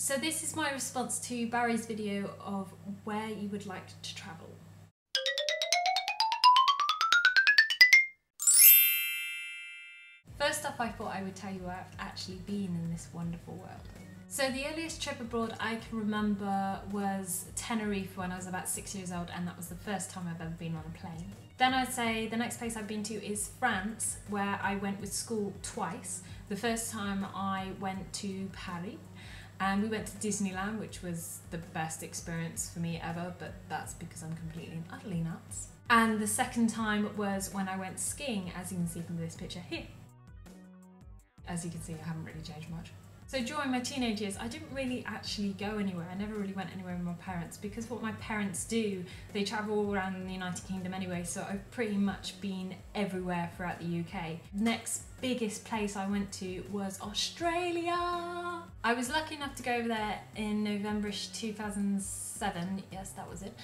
So this is my response to Barry's video of where you would like to travel. First off, I thought I would tell you where I've actually been in this wonderful world. So the earliest trip abroad I can remember was Tenerife when I was about 6 years old, and that was the first time I've ever been on a plane. Then I'd say the next place I've been to is France, where I went with school twice. The first time I went to Paris, and we went to Disneyland, which was the best experience for me ever, but that's because I'm completely and utterly nuts. And the second time was when I went skiing, as you can see from this picture here. As you can see, I haven't really changed much. So during my teenage years, I didn't really actually go anywhere. I never really went anywhere with my parents, because what my parents do, they travel all around the United Kingdom anyway, so I've pretty much been everywhere throughout the UK. Next biggest place I went to was Australia. I was lucky enough to go over there in November-ish 2007, yes that was it,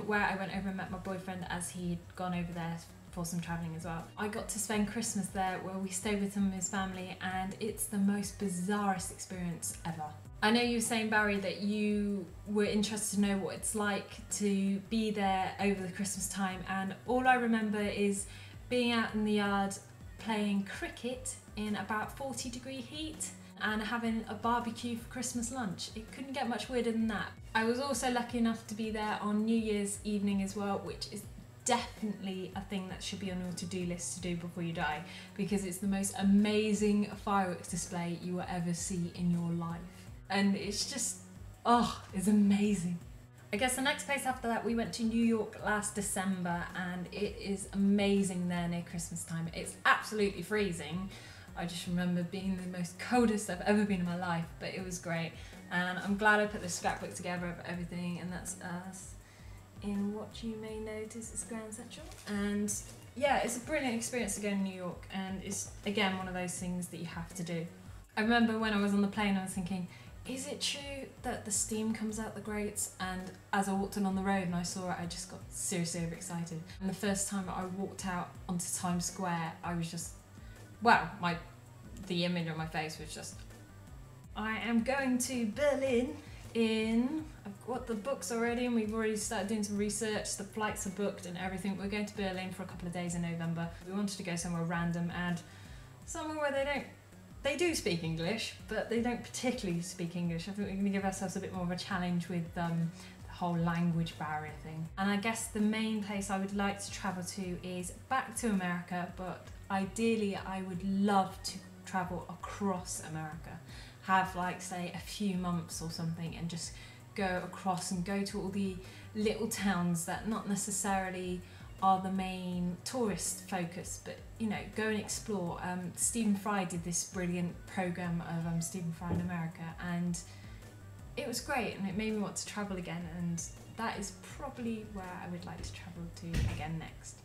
where I went over and met my boyfriend, as he'd gone over there for some travelling as well. I got to spend Christmas there, where we stayed with some of his family, and it's the most bizarrest experience ever. I know you were saying, Barry, that you were interested to know what it's like to be there over the Christmas time, and all I remember is being out in the yard playing cricket in about 40-degree heat and having a barbecue for Christmas lunch. It couldn't get much weirder than that. I was also lucky enough to be there on New Year's evening as well, which is definitely a thing that should be on your to-do list to do before you die, because it's the most amazing fireworks display you will ever see in your life, and it's just, oh, it's amazing. I guess the next place after that, we went to New York last December, and it is amazing there near Christmas time. It's absolutely freezing. I just remember being the most coldest I've ever been in my life, but it was great, and I'm glad I put this scrapbook together of everything, and that's us in what you may notice is Grand Central. And yeah, it's a brilliant experience to go to New York, and it's again one of those things that you have to do. I remember when I was on the plane, I was thinking, is it true that the steam comes out the grates? And as I walked along the road and I saw it, I just got seriously overexcited. And the first time I walked out onto Times Square, I was just, well, the image on my face was just, I am going to Berlin I've got the books already, and we've already started doing some research. The flights are booked and everything. We're going to Berlin for a couple of days in November. We wanted to go somewhere random, and somewhere where they do speak English, but they don't particularly speak English. I think we're going to give ourselves a bit more of a challenge with the whole language barrier thing. And I guess the main place I would like to travel to is back to America, but ideally I would love to travel across America. Have, like, say, a few months or something, and just go across and go to all the little towns that not necessarily are the main tourist focus, but, you know, go and explore. Stephen Fry did this brilliant program of Stephen Fry in America, and it was great, and it made me want to travel again, and that is probably where I would like to travel to again next.